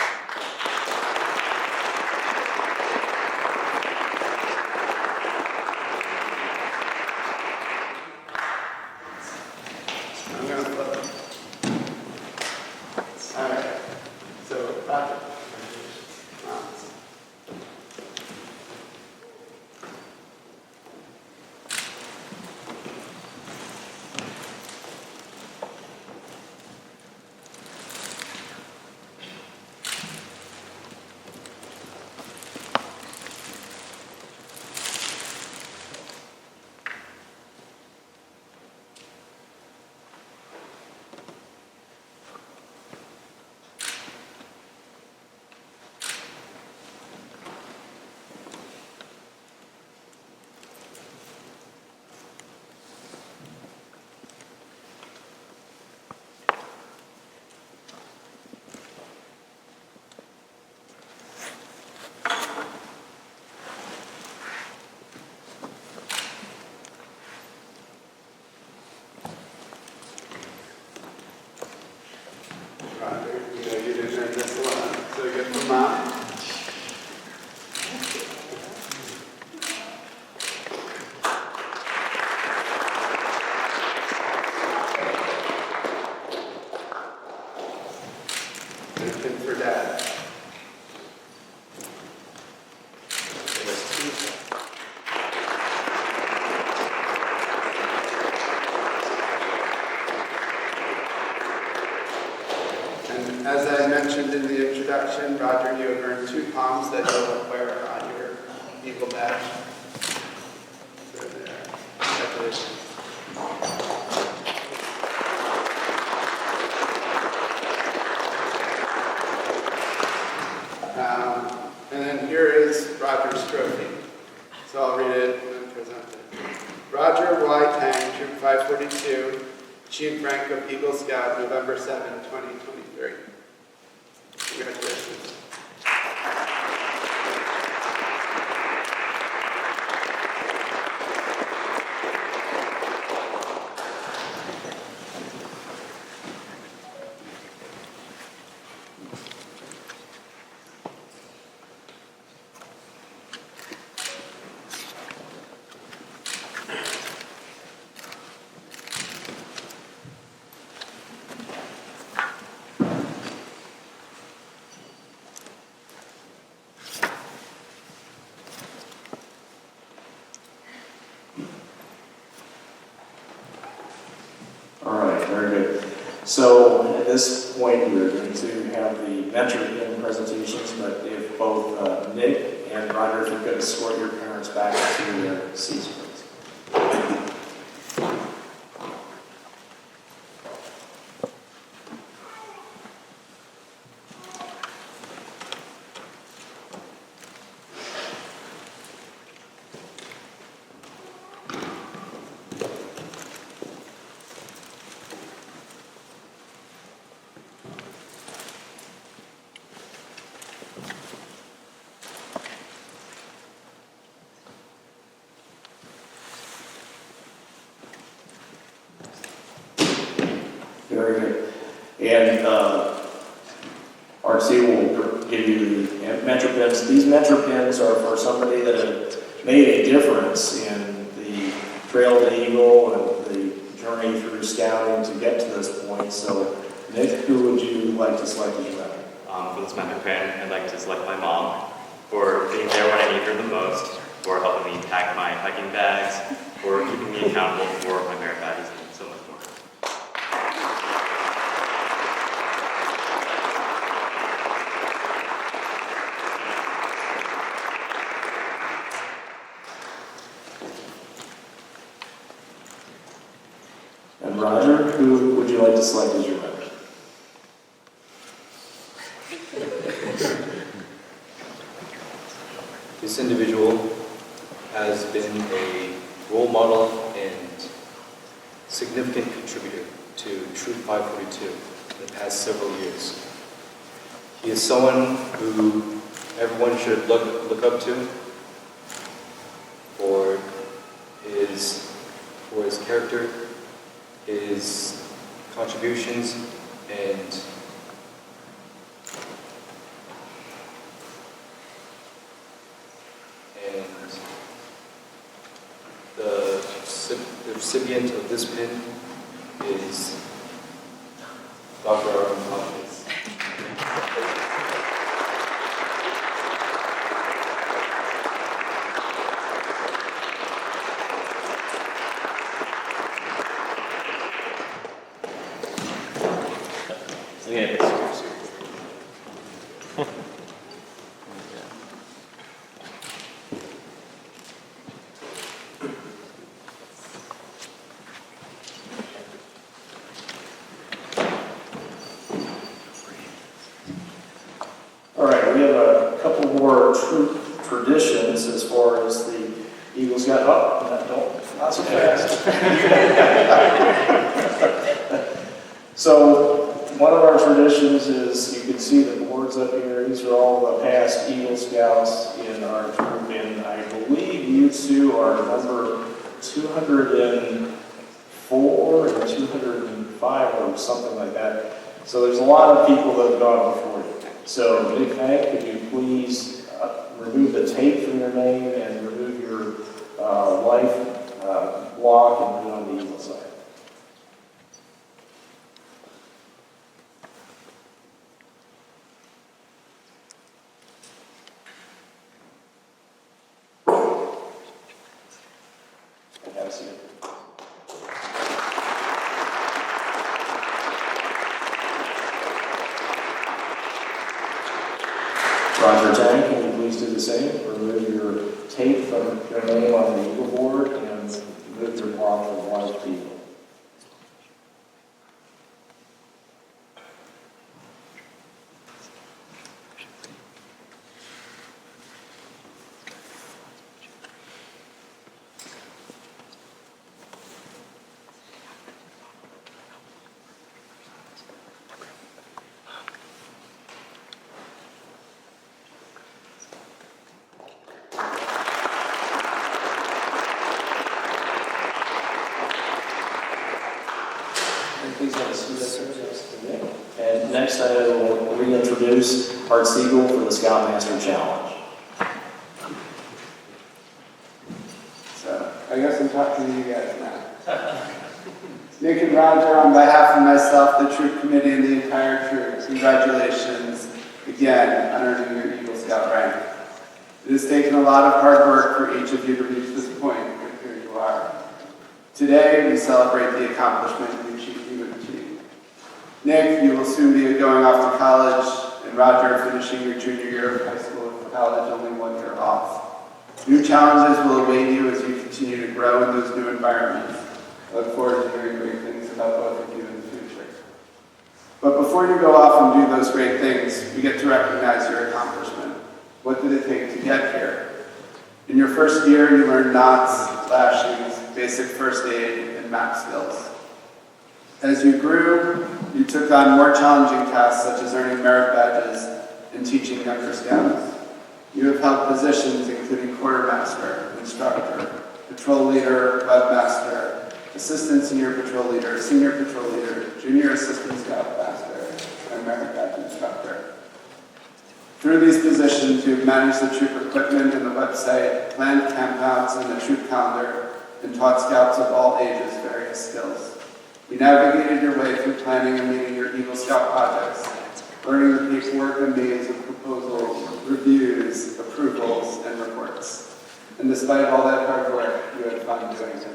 I'm going to flip it. All right. So, Roger. Roger, you know you didn't earn this one, so you get from Mom. And for Dad. And as I mentioned in the introduction, Roger, you have earned 2 palms that you'll wear on your Eagle badge. So there. Congratulations. And then here is Roger's trophy. So I'll read it and then present it. Roger Y. Tang, Troop 542, achieved rank of Eagle Scout November 7, 2023. Congratulations. All right, very good. So at this point, we're going to have the mentoring presentations, but if both Nick and Roger, if you could escort your parents back to their seats, please. Very good. And RC will give you the Metro Pins. These Metro Pins are for somebody that have made a difference in the Trail to Eagle and the journey through scouting to get to this point. So, Nick, who would you like to select as your member? For this Metro Pin, I'd like to select my mom for being there when I need her the most, for helping me pack my hiking bags, for keeping me accountable for my merit badges, and so much more. And Roger, who would you like to select as your member? This individual has been a role model and significant contributor to Troop 542 in the past several years. He is someone who everyone should look up to for his character, his contributions, and the recipient of this pin is Dr. Arvin Hopkins. All right, we have a couple more troop traditions as far as the Eagle Scout. Oh, not so fast. So one of our traditions is, you can see the boards up here. These are all the past Eagle Scouts in our troop, and I believe you two are number 204 and 205 or something like that. So there's a lot of people that have gone before you. So, Nick Hank, could you please remove the tape from your name and remove your life block and put it on the Eagle side? I gotta see it. Roger Tang, can you please do the same? Remove your tape from your name on the Eagle board and remove your block from live people. Please have a seat up there next to Nick. And next I will reintroduce Art Siegel for the Scoutmaster Challenge. So, I guess I'm talking to you guys now. Nick and Roger, on behalf of myself, the troop committee, and the entire troop, congratulations again on earning your Eagle Scout rank. It has taken a lot of hard work for each of you to reach this point, but here you are. Today, we celebrate the accomplishment you achieved. Nick, you will soon be going off to college, and Roger, finishing your junior year of high school and college, only 1 year off. New challenges will await you as you continue to grow in those new environments. I look forward to hearing great things about both of you in the future. But before you go off and do those great things, we get to recognize your accomplishment. What did it take to get here? In your first year, you learned knots, lashings, basic first aid, and map skills. As you grew, you took on more challenging tasks such as earning merit badges and teaching younger scouts. You have held positions including quartermaster, instructor, patrol leader, webmaster, assistant senior patrol leader, Junior Assistant Scout Master, and Merit Badge Instructor. Through these positions, you've managed the troop equipment and the website, planned campouts and the troop calendar, and taught scouts of all ages various skills. You navigated your way through planning and leading your Eagle Scout projects, learning the paperwork and means of proposals, reviews, approvals, and reports. And despite all that hard work, you had fun doing it.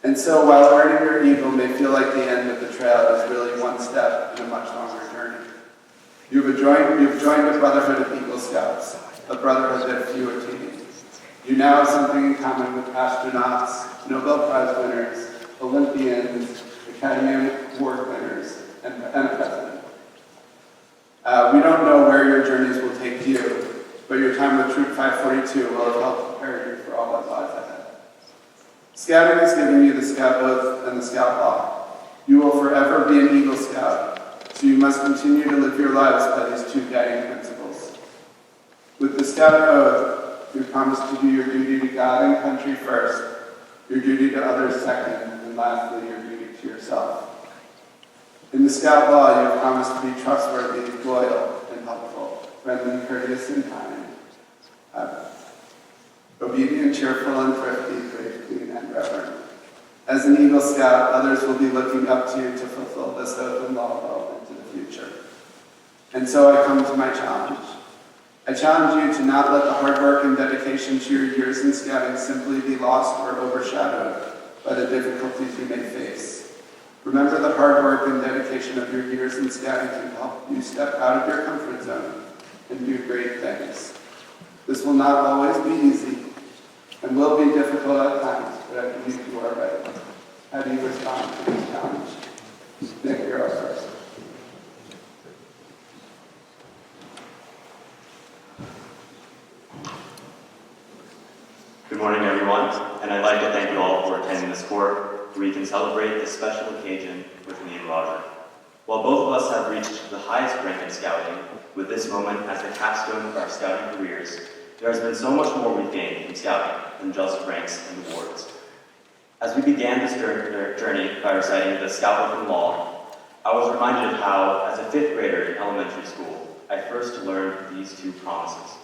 And so while earning your Eagle may feel like the end of the trail, it is really one step in a much longer journey. You've joined the Brotherhood of Eagle Scouts, a brotherhood that few attain. You now have something in common with astronauts, Nobel Prize winners, Olympians, Academy Award winners, and a president. We don't know where your journeys will take you, but your time with Troop 542 will have helped prepare you for all that lies ahead. Scouting is giving you the Scout Oath and the Scout Law. You will forever be an Eagle Scout, so you must continue to live your lives by these two guiding principles. With the Scout Oath, you promise to do your duty to God and country first, your duty to others second, and lastly, your duty to yourself. In the Scout Law, you have promised to be trustworthy, loyal, and helpful, friendly, courteous, and kind, obedient, cheerful, and thrifty, brave, clean, and reverent. As an Eagle Scout, others will be looking up to you to fulfill this oath and law well into the future. And so I come to my challenge. I challenge you to not let the hard work and dedication to your years in scouting simply be lost or overshadowed by the difficulties you may face. Remember the hard work and dedication of your years in scouting can help you step out of your comfort zone and do great things. This will not always be easy and will be difficult at times, but I believe you are ready. How do you respond to this challenge? Nick, you're up first. Good morning, everyone, and I'd like to thank you all for attending this court where we can celebrate this special occasion with me and Roger. While both of us have reached the highest rank in scouting, with this moment as the capstone of our scouting careers, there has been so much more we've gained from scouting than just ranks and awards. As we began this journey by reciting the Scout Oath and Law, I was reminded of how, as a 5th grader in elementary school, I first learned these two promises.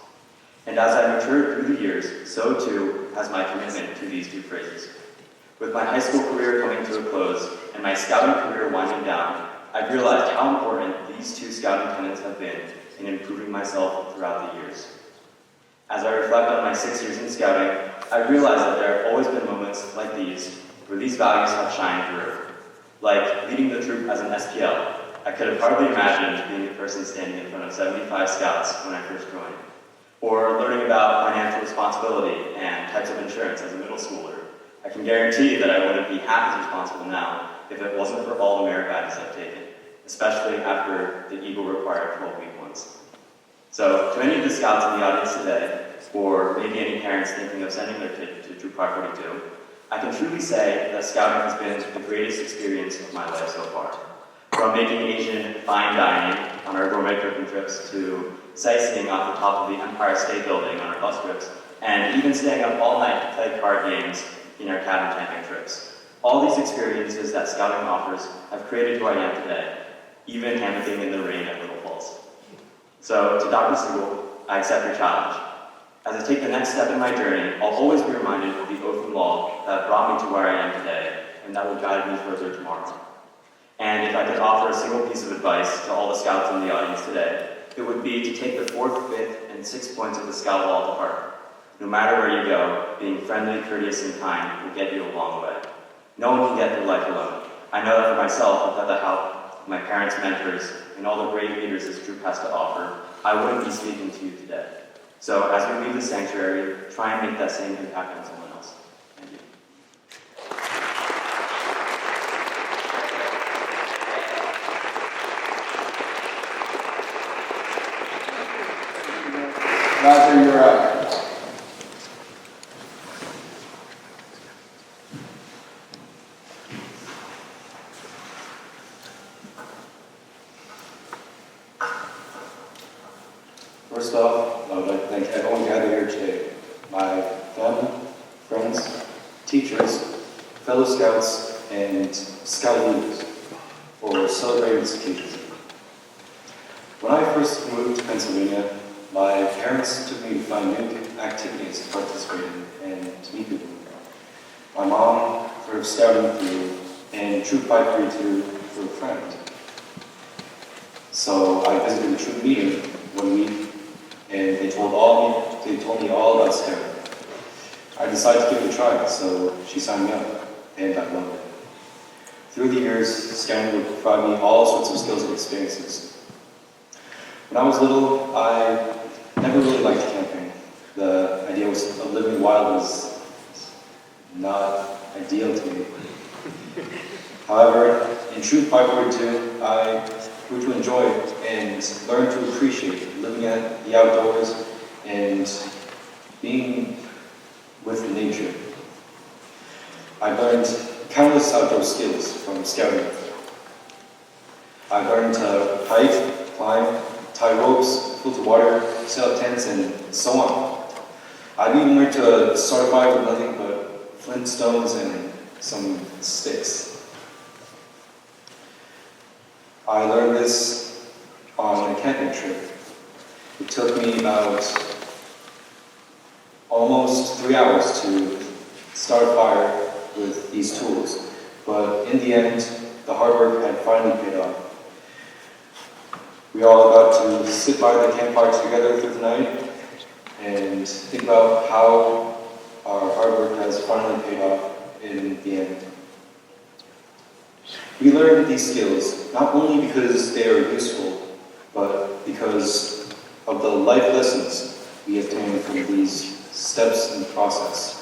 And as I matured through the years, so too has my commitment to these two phrases. With my high school career coming to a close and my scouting career winding down, I've realized how important these two scouting tenets have been in improving myself throughout the years. As I reflect on my 6 years in scouting, I realize that there have always been moments like these where these values have shined through. Like leading the troop as an SPL, I could have hardly imagined being the person standing in front of 75 scouts when I first joined. Or learning about financial responsibility and types of insurance as a middle schooler. I can guarantee that I wouldn't be half as responsible now if it wasn't for all the merit badges I've taken, especially after the Eagle required 12-week ones. So, to any of the scouts in the audience today, or maybe any parents thinking of sending their kid to Troop 542, I can truly say that scouting has been the greatest experience of my life so far. From making Asian fine dining on our gourmet cooking trips to sightseeing off the top of the Empire State Building on our bus trips, and even staying up all night to play card games in our cabin camping trips. All these experiences that scouting offers have created who I am today, even hammocking in the rain at Little Falls. So, to Dr. Siegel, I accept your challenge. As I take the next step in my journey, I'll always be reminded of the oath and law that brought me to where I am today, and that will guide me further tomorrow. And if I could offer a single piece of advice to all the scouts in the audience today, it would be to take the 4th, 5th, and 6th points of the Scout Law to heart. No matter where you go, being friendly, courteous, and kind will get you a long way. No one can get through life alone. I know that for myself, without the help of my parents, mentors, and all the great leaders this troop has to offer, I wouldn't be speaking to you today. So as we leave the sanctuary, try and make that same impact on someone else. Thank you. Roger, you're up. First off, I would like to thank everyone gathered here today. My family, friends, teachers, fellow scouts, and scout leaders. or celebrating this occasion. When I first moved to Pennsylvania, my parents took me to find new activities to participate in and to meet people. My mom heard of scouting through and Troop 532 through a friend. So I visited a troop meeting one week, and they told me all about scouting. I decided to give it a try, so she signed me up, and I loved it. Through the years, scouting would provide me all sorts of skills and experiences. When I was little, I never really liked camping. The idea of living wild was not ideal to me. However, in Troop 542, I grew to enjoy and learn to appreciate living at the outdoors and being with nature. I learned countless outdoor skills from scouting. I learned to hike, climb, tie ropes, filter water, set up tents, and so on. I even learned to start a fire with nothing but flintstones and some sticks. I learned this on a camping trip. It took me about almost 3 hours to start a fire with these tools, but in the end, the hard work had finally paid off. We all got to sit by the campfire together through the night and think about how our hard work has finally paid off in the end. We learn these skills not only because they are useful, but because of the life lessons we obtain from these steps in the process.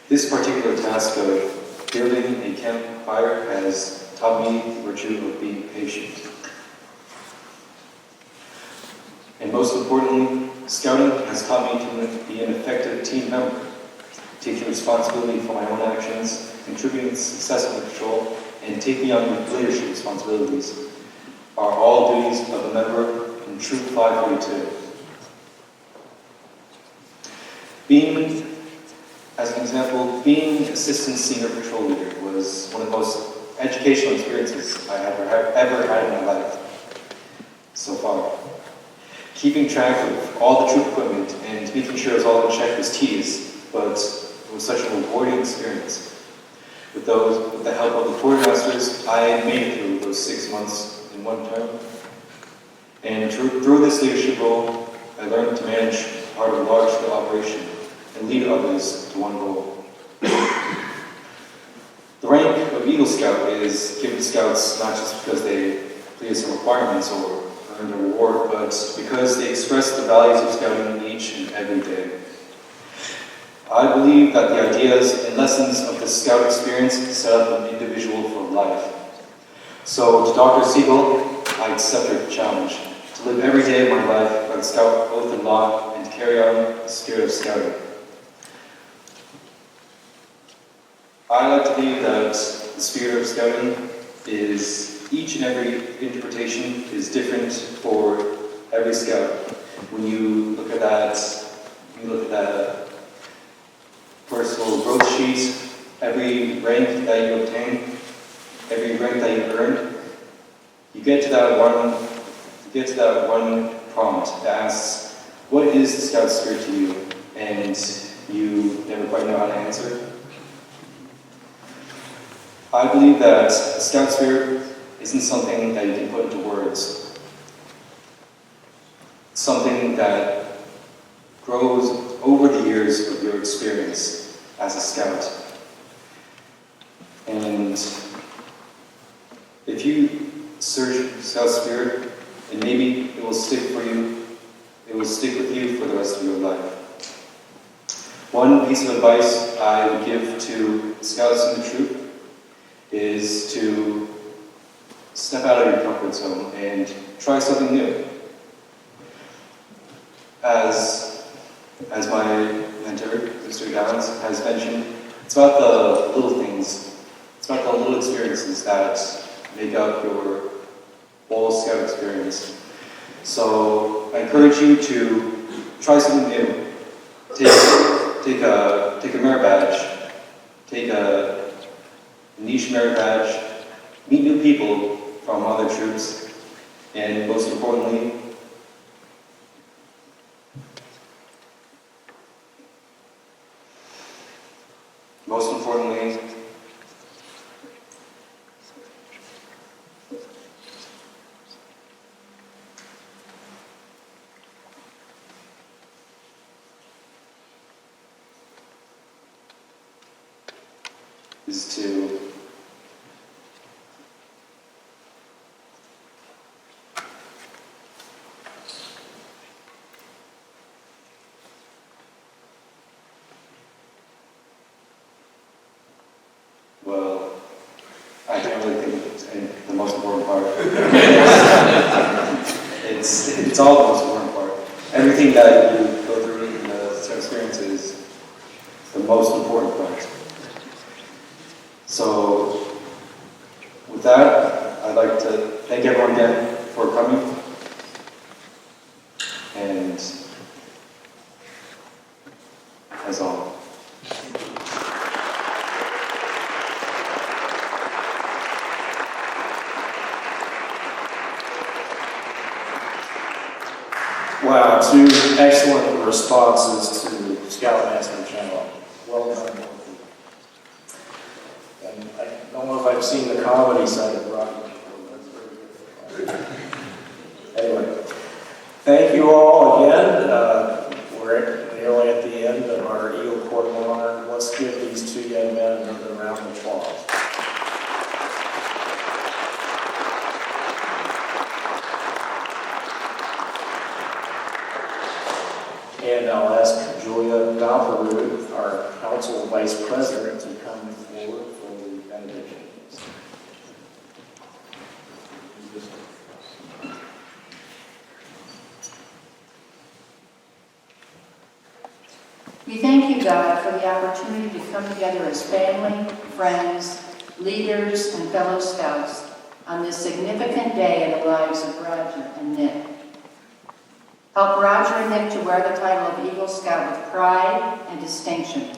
This particular task of building a campfire has taught me the virtue of being patient. And most importantly, scouting has taught me to be an effective team member, taking responsibility for my own actions, contributing to success of the patrol, and taking on leadership responsibilities are all duties of a member in Troop 542. As an example, being Assistant Senior Patrol Leader was one of the most educational experiences I have ever had in my life so far. Keeping track of all the troop equipment and making sure it was all in check was tedious, but it was such a rewarding experience. With the help of the quartermasters, I made it through those 6 months in one term. And through this leadership role, I learned to manage part of a large-scale operation and lead others to one goal. The rank of Eagle Scout is given to scouts not just because they clear some requirements or earned a reward, but because they express the values of scouting each and every day. I believe that the ideas and lessons of the Scout experience set up an individual for life. So to Dr. Siegel, I accept her challenge to live every day of my life by the Scout oath and law and to carry on the spirit of scouting. I like to believe that the spirit of scouting is each and every interpretation is different for every scout. When you look at that personal growth sheet, every rank that you obtain, every rank that you earned, you get to that one prompt that asks, what is the Scout spirit to you? And you never quite know how to answer. I believe that the Scout spirit isn't something that you can put into words. It's something that grows over the years of your experience as a Scout. And if you search Scout spirit, and maybe it will stick for you, it will stick with you for the rest of your life. One piece of advice I would give to Scouts in the troop is to step out of your comfort zone and try something new. As my mentor, Mr. Gallons, has mentioned, it's about the little things, it's about the little experiences that make up your whole Scout experience. So I encourage you to try something new. Take a merit badge, take a niche merit badge, meet new people, from other troops, and most importantly, is to well, I can't really think of the most important part. It's all the most important part. Everything that you go through in the experience is the most important part. So, with that, I'd like to thank everyone again for coming. And that's all. Wow, two excellent responses to Scoutmaster General. Well done. And I don't know if I've seen the comedy side of Rocky before. That's very good. Anyway, thank you all again. We're nearly at the end of our Eagle Court of Honor. Let's give these two young men another round of applause. And I'll ask Julia Dopplerud, our Council Vice President, to come forward for the benediction. We thank you, God, for the opportunity to come together as family, friends, leaders, and fellow scouts on this significant day in the lives of Roger and Nick. Help Roger and Nick to wear the title of Eagle Scout with pride and distinction,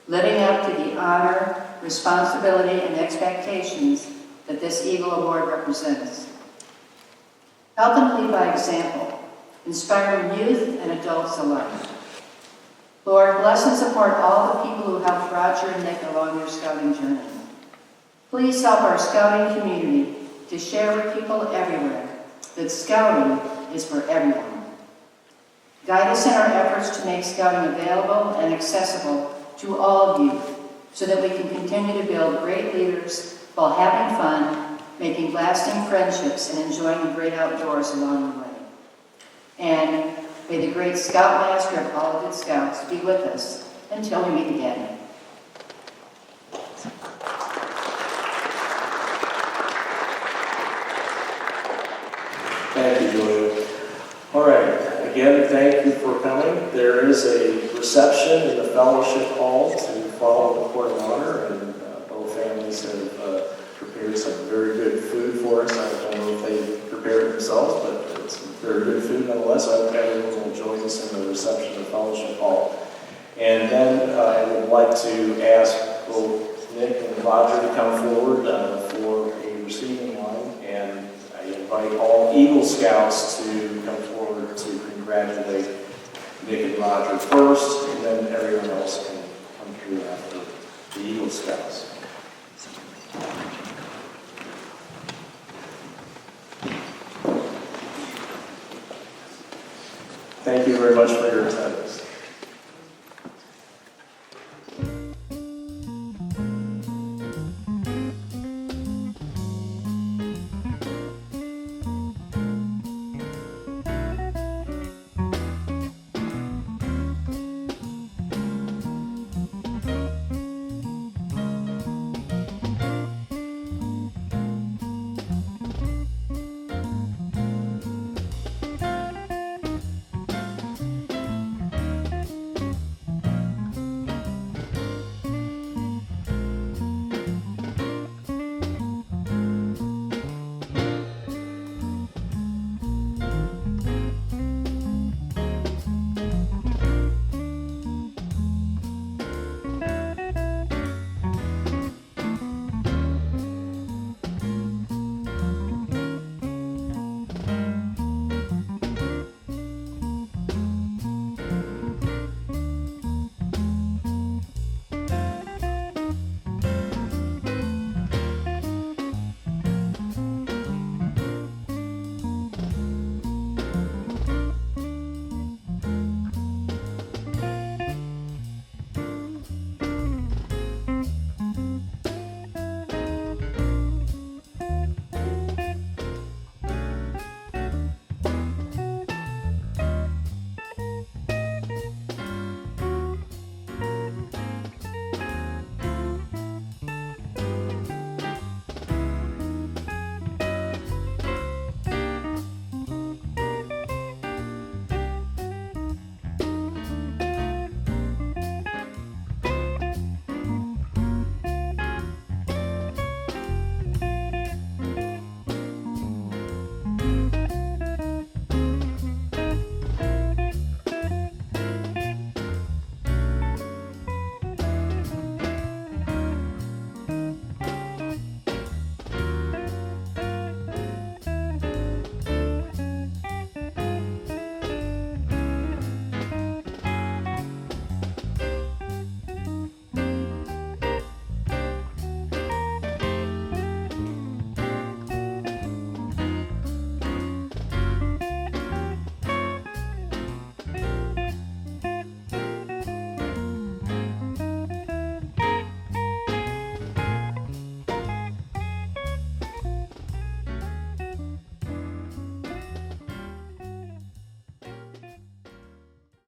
living up to the honor, responsibility, and expectations that this Eagle Award represents. Help them lead by example, inspiring youth and adults alike. Lord, bless and support all the people who helped Roger and Nick along their scouting journey. Please help our scouting community to share with people everywhere that scouting is for everyone. Guide us in our efforts to make scouting available and accessible to all youth so that we can continue to build great leaders while having fun, making lasting friendships, and enjoying the great outdoors along the way. And may the great Scoutmaster of all good Scouts be with us until we meet again. Thank you, Julia. All right. Again, thank you for coming. There is a reception in the fellowship hall to follow the Court of Honor, and both families have prepared some very good food for us. I don't know if they prepared it themselves, but it's very good food nonetheless. I hope everyone will join us in the reception in the fellowship hall. And then I would like to ask both Nick and Roger to come forward for a receiving line, and I invite all Eagle Scouts to come forward to congratulate Nick and Roger first, and then everyone else can come through after the Eagle Scouts. Thank you very much